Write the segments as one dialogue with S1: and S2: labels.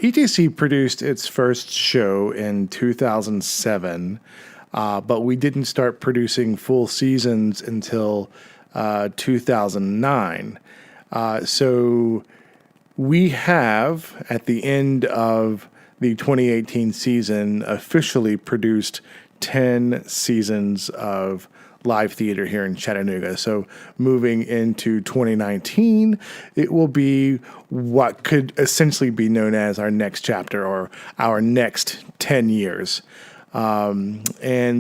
S1: ETC produced its first show in 2007, but we didn't start producing full seasons until 2009. So we have, at the end of the 2018 season, officially produced 10 seasons of live theater here in Chattanooga. So moving into 2019, it will be what could essentially be known as our next chapter or our next 10 years. And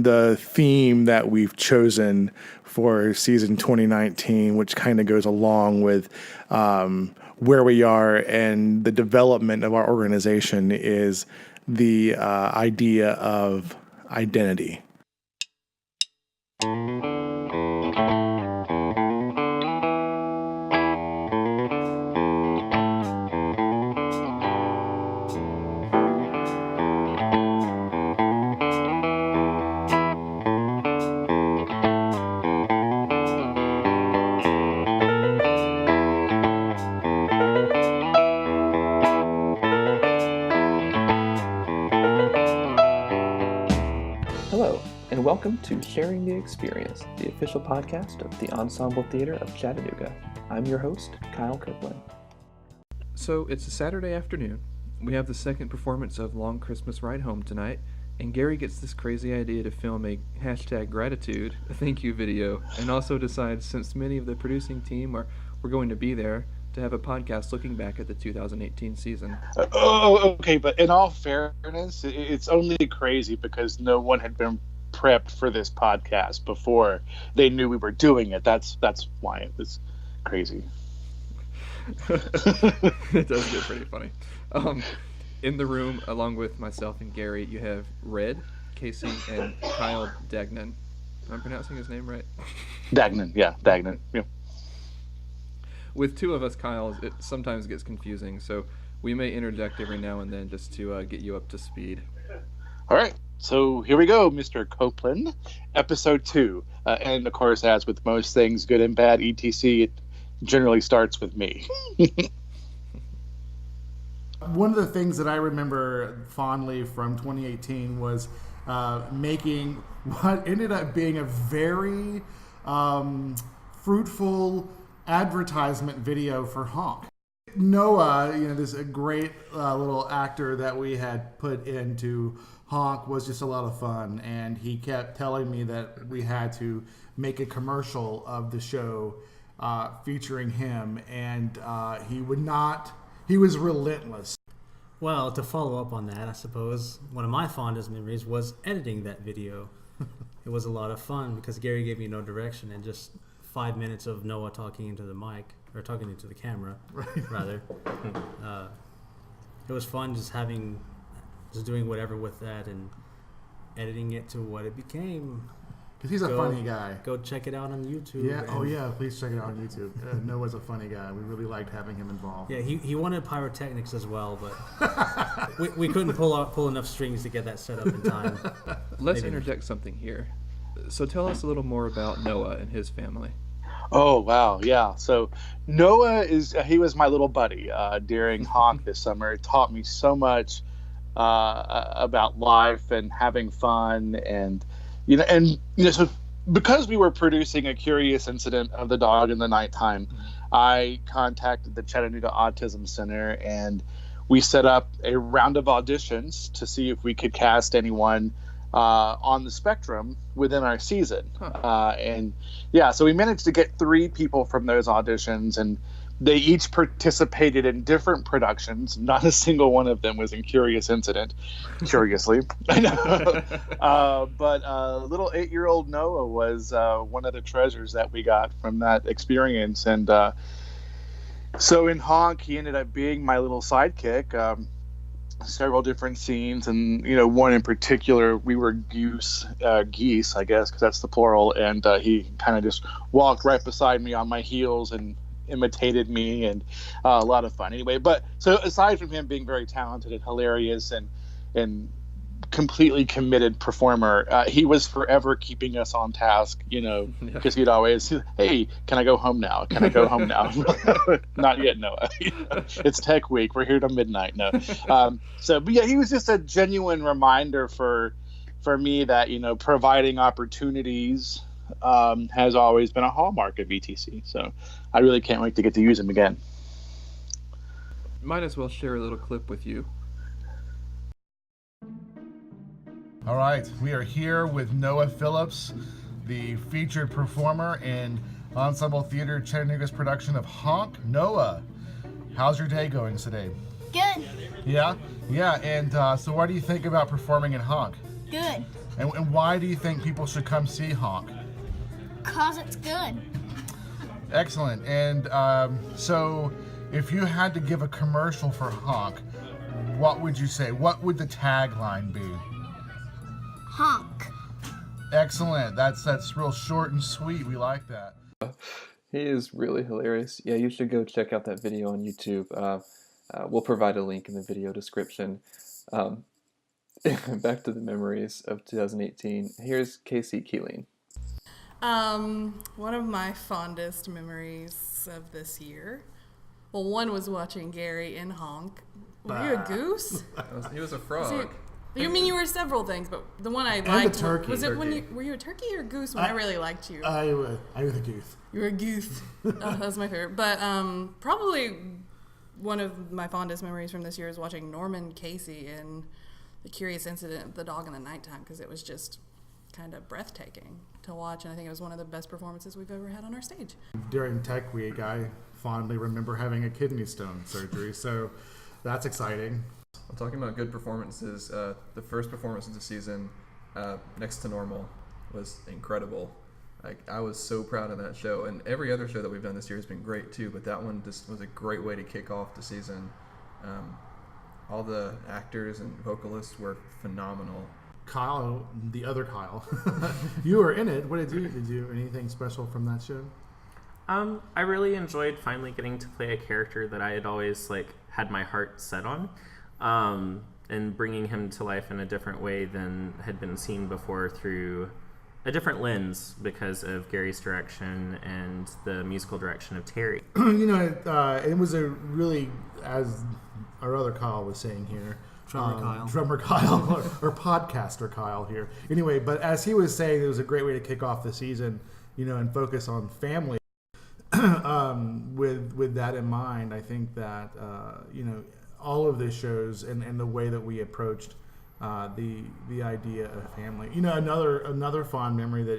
S1: the theme that we've chosen for season 2019, which kind of goes along with where we are and the development of our organization, is the idea of identity.
S2: Welcome to Sharing the Experience, the official podcast of the Ensemble Theatre of Chattanooga. I'm your host, Kyle Coplen. So it's a Saturday afternoon. We have the second performance of Long Christmas Ride Home tonight, and Garry gets this crazy idea to film a #gratitude thank you video, and also decides, since many of the producing team were going to be there, to have a podcast looking back at the 2018 season.
S3: Okay, but in all fairness, it's only crazy because no one had been prepped for this podcast before they knew we were doing it. That's why it was crazy.
S2: It does get pretty funny. In the room, along with myself and Garry, you have Red, Casey, and Kyle Dagnan. Am I pronouncing his name right?
S3: Dagnan, yeah, Dagnan. Yeah.
S2: With two of us, Kyle, it sometimes gets confusing, so we may interject every now and then just to get you up to speed.
S3: All right. So here we go, Mr. Coplan, episode 2. And of course, as with most things, good and bad, etc., it generally starts with me.
S4: One of the things that I remember fondly from 2018 was making what ended up being a very fruitful advertisement video for Honk. Noah, this great little actor that we had put into Honk, was just a lot of fun, and he kept telling me that we had to make a commercial of the show featuring him, and he would not. He was relentless.
S5: Well, to follow up on that, I suppose one of my fondest memories was editing that video. It was a lot of fun because Garry gave me no direction and just 5 minutes of Noah talking into the mic, or talking into the camera, rather. It was fun just doing whatever with that and editing it to what it became.
S4: Because he's a funny guy.
S5: Go check it out on YouTube.
S4: Yeah, please check it out on YouTube. Noah's a funny guy. We really liked having him involved.
S5: Yeah, he wanted pyrotechnics as well, but we couldn't pull enough strings to get that set up in time.
S2: Let's interject something here. So tell us a little more about Noah and his family.
S3: Oh, wow, yeah. So Noah he was my little buddy during Honk this summer. It taught me so much about life and having fun, and so because we were producing A Curious Incident of the Dog in the Nighttime, I contacted the Chattanooga Autism Center, and we set up a round of auditions to see if we could cast anyone on the spectrum within our season. So we managed to get 3 people from those auditions, and they each participated in different productions. Not a single one of them was in Curious Incident, curiously. I know. But little 8-year-old Noah was one of the treasures that we got from that experience. And so in Honk, he ended up being my little sidekick. Several different scenes, and one in particular, we were geese, I guess, because that's the plural, and he kind of just walked right beside me on my heels and imitated me, and a lot of fun. Anyway, but so aside from him being very talented and hilarious and completely committed performer. He was forever keeping us on task, because he'd always, hey, can I go home now? Can I go home now? Not yet, Noah. It's tech week. We're here till midnight. No. But yeah, he was just a genuine reminder for me that, providing opportunities has always been a hallmark of ETC. So I really can't wait to get to use him again.
S2: Might as well share a little clip with you.
S4: All right, we are here with Noah Phillips, the featured performer in Ensemble Theatre Chattanooga's production of Honk. Noah, how's your day going today?
S6: Good.
S4: Yeah, and so what do you think about performing in Honk?
S6: Good.
S4: And why do you think people should come see Honk?
S6: 'Cause it's good.
S4: Excellent. And so if you had to give a commercial for Honk, what would you say? What would the tagline be?
S6: Honk.
S4: Excellent. That's real short and sweet. We like that.
S2: He is really hilarious. Yeah, you should go check out that video on YouTube. We'll provide a link in the video description. Back to the memories of 2018. Here's Casey Keelen.
S7: One of my fondest memories of this year. Well, one was watching Garry in Honk. Were you a goose?
S2: He was a frog.
S7: You mean you were several things, but the one I
S4: And
S7: liked
S4: a turkey.
S7: was it when were you a turkey or a goose when I really liked you?
S4: I was a goose.
S7: You were a goose. That was my favorite. But probably one of my fondest memories from this year is watching Norman Casey in The Curious Incident of the Dog in the Nighttime, because it was just kind of breathtaking to watch, and I think it was one of the best performances we've ever had on our stage.
S4: During Tech Week, I fondly remember having a kidney stone surgery, so that's exciting.
S2: Well, talking about good performances, the first performance of the season, Next to Normal, was incredible. I was so proud of that show, and every other show that we've done this year has been great too, but that one just was a great way to kick off the season. All the actors and vocalists were phenomenal.
S4: Kyle, the other Kyle, you were in it. What did you anything special from that show?
S8: I really enjoyed finally getting to play a character that I had always had my heart set on, and bringing him to life in a different way than had been seen before through a different lens because of Garry's direction and the musical direction of Terry.
S4: It was a really, as our other Kyle was saying here, Drummer Kyle, or podcaster Kyle here. Anyway, but as he was saying, it was a great way to kick off the season, and focus on family. With that in mind, I think that all of the shows and the way that we approached the idea of family. Another fond memory that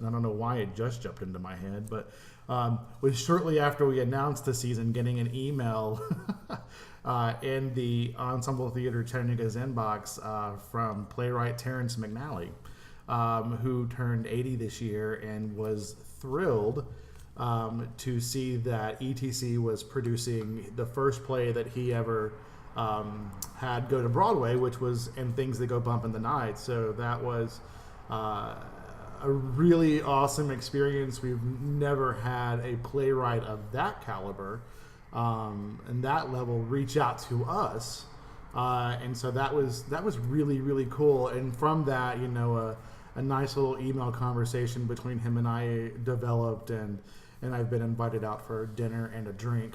S4: I don't know why it just jumped into my head, but was shortly after we announced the season, getting an email in the Ensemble Theatre Chattanooga's inbox from playwright Terrence McNally, who turned 80 this year and was thrilled to see that ETC was producing the first play that he ever had go to Broadway, which was And Things That Go Bump in the Night. So that was a really awesome experience. We've never had a playwright of that caliber and that level reach out to us, and so that was really, really cool. And from that, a nice little email conversation between him and I developed, and I've been invited out for dinner and a drink,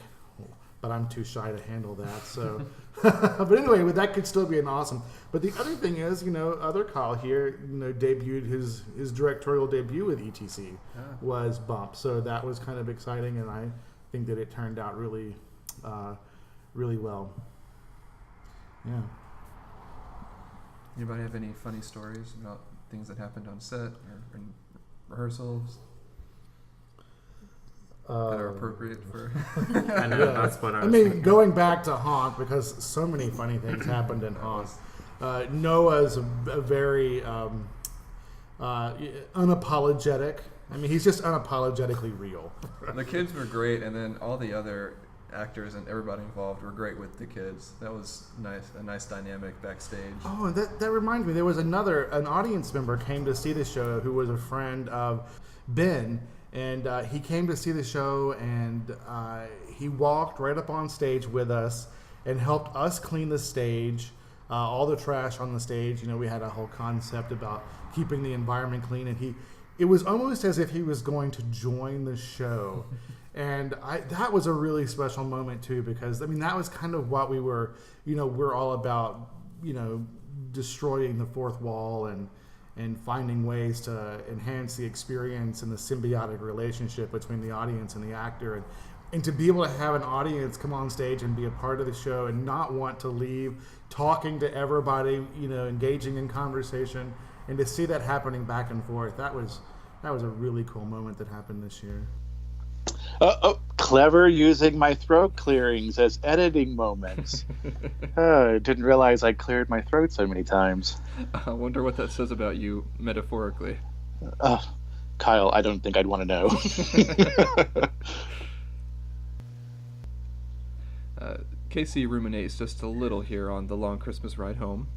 S4: but I'm too shy to handle that. So, but anyway, that could still be an awesome. But the other thing is, other Kyle here, debuted his directorial debut with ETC was Bump. So that was kind of exciting, and I think that it turned out really, really well. Yeah.
S2: Anybody have any funny stories about things that happened on set or in rehearsals that are appropriate for?
S8: I know, that's what I was thinking.
S4: Going back to Honk, because so many funny things happened in Honk. Noah's a very unapologetic. He's just unapologetically real.
S2: The kids were great, and then all the other actors and everybody involved were great with the kids. That was nice, a nice dynamic backstage.
S4: Oh, that reminds me. There was an audience member came to see the show who was a friend of Ben, and he came to see the show, and he walked right up on stage with us and helped us clean the stage. all the trash on the stage. We had a whole concept about keeping the environment clean, and it was almost as if he was going to join the show. And that was a really special moment too, because that was kind of what we were, we're all about, destroying the fourth wall and finding ways to enhance the experience and the symbiotic relationship between the audience and the actor. And to be able to have an audience come on stage and be a part of the show and not want to leave, talking to everybody, engaging in conversation, and to see that happening back and forth, that was a really cool moment that happened this year.
S3: Clever, using my throat clearings as editing moments. I didn't realize I cleared my throat so many times.
S2: I wonder what that says about you metaphorically.
S3: Kyle, I don't think I'd want to know.
S2: Casey ruminates just a little here on the long Christmas ride home.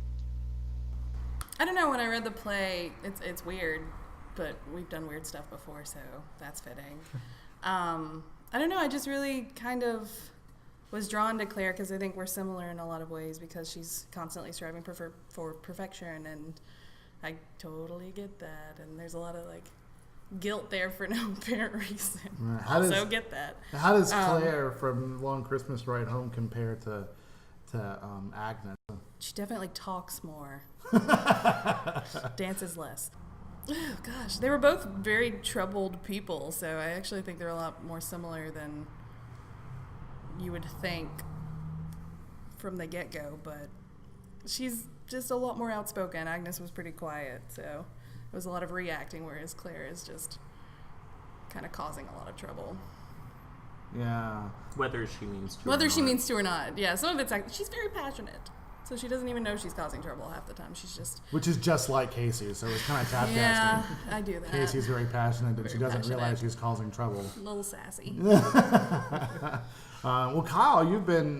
S7: I don't know, when I read the play, it's weird, but we've done weird stuff before, so that's fitting. I don't know, I just really kind of was drawn to Claire because I think we're similar in a lot of ways, because she's constantly striving for perfection, and I totally get that, and there's a lot of guilt there for no apparent reason. Get that.
S4: How does Claire from Long Christmas Ride Home compare to Agnes?
S7: She definitely talks more. Dances less. Oh, gosh. They were both very troubled people, so I actually think they're a lot more similar than you would think from the get-go, but she's just a lot more outspoken. Agnes was pretty quiet, so it was a lot of reacting, whereas Claire is just kind of causing a lot of trouble.
S4: Yeah.
S8: Whether she means to
S7: Whether she means to or not. Yeah, some of it's she's very passionate. So she doesn't even know she's causing trouble half the time. She's just...
S4: Which is just like Casey, so it's kind of typecasting.
S7: Yeah, I do that.
S4: Casey's very passionate, and she doesn't realize she's causing trouble.
S7: A little sassy.
S4: Well, Kyle, you've been...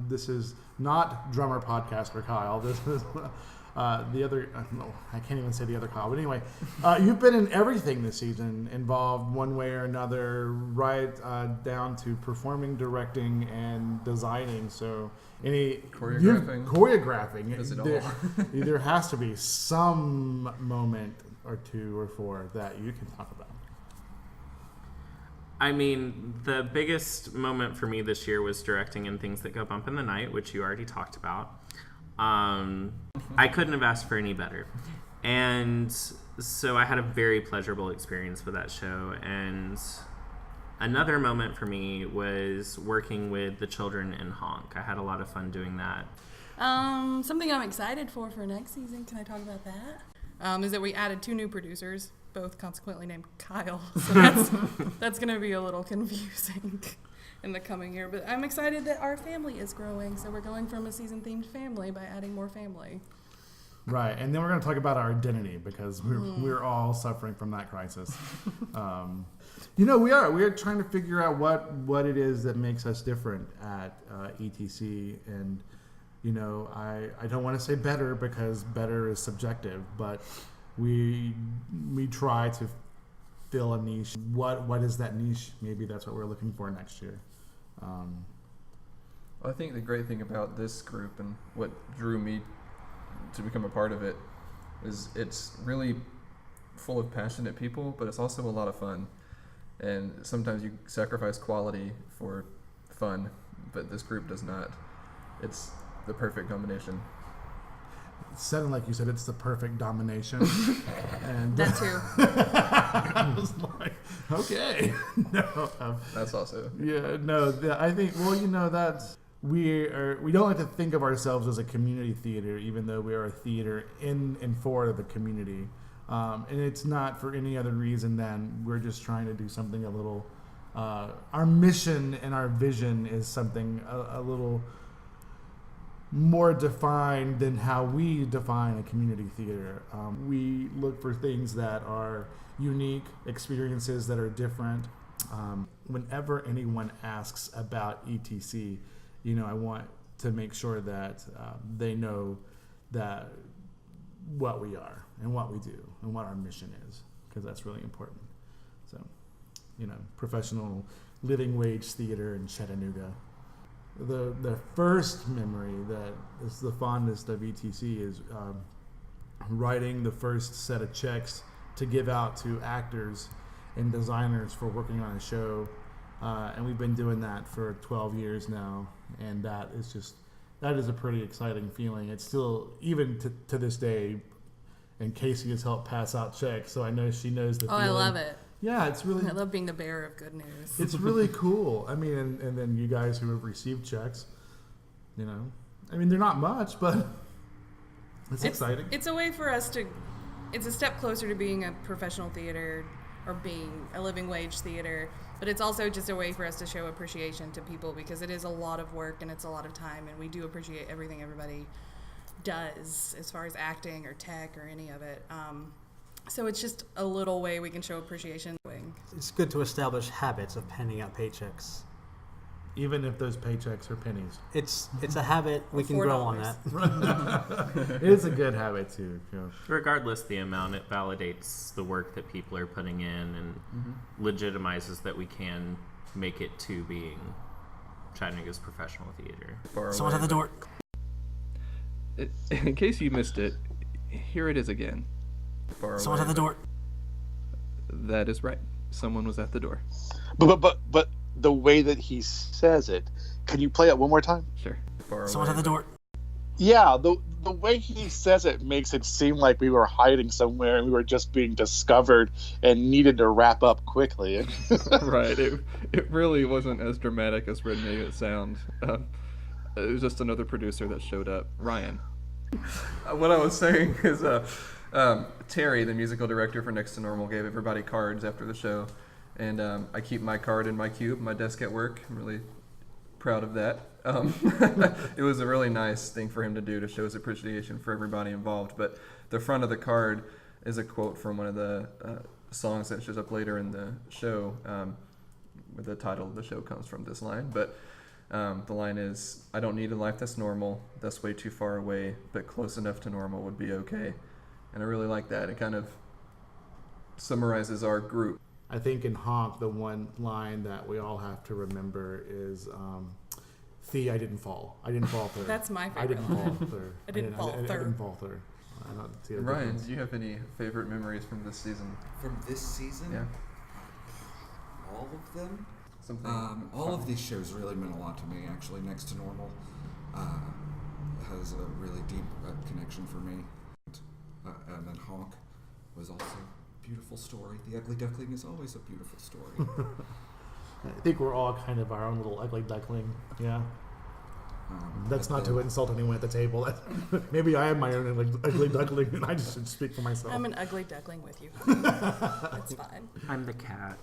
S4: this is not drummer podcast for Kyle. This is the other... no, I can't even say the other Kyle. But anyway, you've been in everything this season, involved one way or another, right down to performing, directing, and designing. So... choreographing.
S2: Does it all?
S4: There has to be some moment or two or four that you can talk about.
S8: I mean, the biggest moment for me this year was directing in Things That Go Bump in the Night, which you already talked about. I couldn't have asked for any better. And so I had a very pleasurable experience with that show. And another moment for me was working with the children in Honk. I had a lot of fun doing that.
S7: Something I'm excited for next season, can I talk about that? Is that we added 2 new producers, both consequently named Kyle. So that's going to be a little confusing in the coming year. But I'm excited that our family is growing. So we're going from a season-themed family by adding more family.
S4: Right, and then we're going to talk about our identity, because we're all suffering from that crisis. We are trying to figure out what it is that makes us different at ETC, and I don't want to say better, because better is subjective, but we try to fill a niche. What is that niche? Maybe that's what we're looking for next year.
S2: I think the great thing about this group and what drew me to become a part of it is it's really full of passionate people, but it's also a lot of fun. And sometimes you sacrifice quality for fun, but this group does not. It's the perfect combination.
S4: It sounded like you said it's the perfect domination. And
S7: That too.
S4: I was like, okay. No,
S2: That's also...
S4: Yeah, no, I think, that's... We don't like to think of ourselves as a community theater, even though we are a theater in and for the community. And it's not for any other reason than we're just trying to do something a little... our mission and our vision is something a little more defined than how we define a community theater. We look for things that are unique, experiences that are different. Whenever anyone asks about ETC, I want to make sure that they know that what we are and what we do and what our mission is, because that's really important. So, professional living wage theater in Chattanooga. the first memory that is the fondest of ETC is writing the first set of checks to give out to actors and designers for working on a show, and we've been doing that for 12 years now, and that is a pretty exciting feeling. It's still, even to this day, and Casey has helped pass out checks, so I know she knows the feeling.
S7: I love it.
S4: Yeah, it's really...
S7: I love being the bearer of good news.
S4: It's really cool. I mean, and then you guys who have received checks, you know, I mean, they're not much, but it's exciting.
S7: It's a way for us to... It's a step closer to being a professional theater or being a living wage theater, but it's also just a way for us to show appreciation to people, because it is a lot of work and it's a lot of time, and we do appreciate everything everybody does as far as acting or tech or any of it. So it's just a little way we can show appreciation.
S5: It's good to establish habits of handing out paychecks.
S4: Even if those paychecks are pennies.
S5: It's a habit. We can grow on that.
S4: It is a good habit too. You know.
S8: Regardless the amount, it validates the work that people are putting in and legitimizes that we can make it to being Chattanooga's professional theater.
S5: Someone's at the door.
S2: In case you missed it, here it is again.
S5: Someone's at the door.
S2: That is right. Someone was at the door.
S3: But the way that he says it, can you play it one more time?
S2: Sure.
S5: Someone's at the door.
S3: Yeah, the way he says it makes it seem like we were hiding somewhere and we were just being discovered and needed to wrap up quickly.
S2: Right. It really wasn't as dramatic as Red made it sound. It was just another producer that showed up. Ryan.
S9: What I was saying is Terry, the musical director for Next to Normal, gave everybody cards after the show. And I keep my card in my cube, my desk at work. I'm really proud of that. It was a really nice thing for him to do to show his appreciation for everybody involved. But the front of the card is a quote from one of the songs that shows up later in the show, where the title of the show comes from this line. But the line is, "I don't need a life that's normal, that's way too far away, but close enough to normal would be okay." And I really like that. It kind of summarizes our group.
S4: I think in Honk, the one line that we all have to remember is, "Thee, I didn't fall. I didn't fall through."
S7: That's my favorite.
S4: I didn't fall through.
S7: I didn't fall through.
S4: I didn't fall through. I don't see the
S9: Ryan,
S4: difference.
S9: do you have any favorite memories from this season?
S10: From this season?
S9: Yeah.
S10: All of them?
S9: Something.
S10: All of these shows really meant a lot to me, actually. Next to Normal has a really deep connection for me. And then Honk was also a beautiful story. The Ugly Duckling is always a beautiful story.
S4: I think we're all kind of our own little ugly duckling. Yeah. That's not to insult anyone at the table. Maybe I am my own ugly duckling, and I just should speak for myself.
S7: I'm an ugly duckling with you. That's fine.
S8: I'm the cat.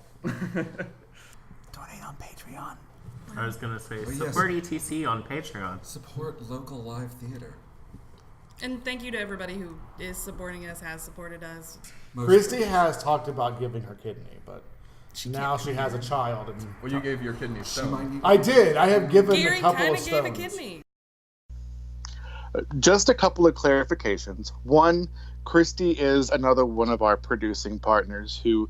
S5: Donate on Patreon.
S8: I was going to say,
S10: yes.
S8: support ETC on Patreon.
S10: Support local live theater.
S7: And thank you to everybody who is supporting us, has supported us.
S4: Christy has talked about giving her kidney, but now she has a child. And
S9: Well, you gave your kidney stone.
S4: I did. I have given
S7: Gary
S4: a couple
S7: kind
S4: of
S7: of gave
S4: stones.
S7: a kidney.
S3: Just a couple of clarifications. One, Christy is another one of our producing partners who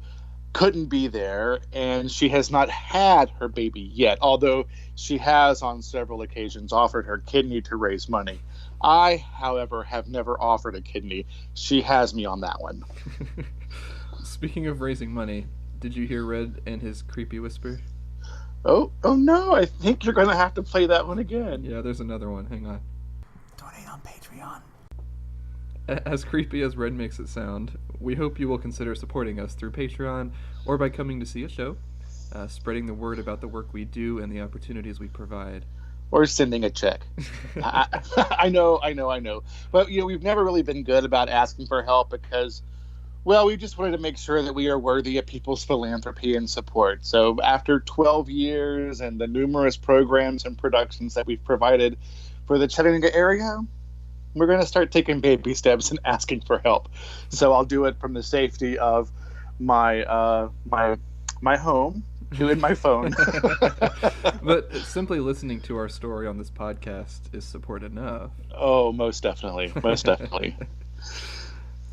S3: couldn't be there, and she has not had her baby yet, although she has on several occasions offered her kidney to raise money. I, however, have never offered a kidney. She has me on that one.
S2: Speaking of raising money, did you hear Red and his creepy whisper?
S3: Oh no, I think you're going to have to play that one again.
S2: Yeah, there's another one. Hang on.
S5: Donate on Patreon.
S2: As creepy as Red makes it sound, we hope you will consider supporting us through Patreon or by coming to see a show, spreading the word about the work we do and the opportunities we provide.
S3: Or sending a check. I know. But, we've never really been good about asking for help because, well, we just wanted to make sure that we are worthy of people's philanthropy and support. So after 12 years and the numerous programs and productions that we've provided for the Chattanooga area, we're going to start taking baby steps and asking for help. So I'll do it from the safety of my my home, in my phone.
S2: But simply listening to our story on this podcast is support enough.
S3: Oh, most definitely. Most definitely.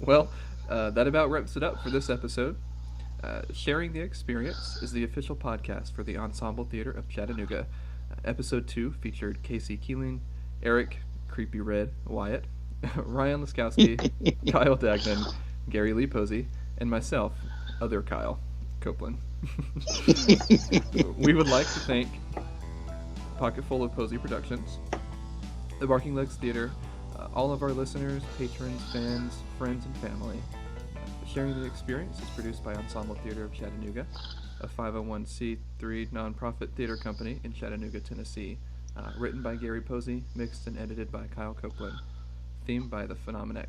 S2: Well, that about wraps it up for this episode. Sharing the Experience is the official podcast for the Ensemble Theatre of Chattanooga.
S9: Episode 2 featured Casey Keelen, Eric Creepy Red Wyatt, Ryan Laskowski, Kyle Dagnan, Garry Lee Posey, and myself, other Kyle Coplan. We would like to thank Pocketful of Posey Productions, the Barking Legs Theater, all of our listeners, patrons, fans, friends, and family. Sharing the Experience is produced by Ensemble Theatre of Chattanooga, a 501c3 nonprofit theater company in Chattanooga, Tennessee. Written by Garry Posey, mixed and edited by Kyle Coplen. Themed by the Phenomenex.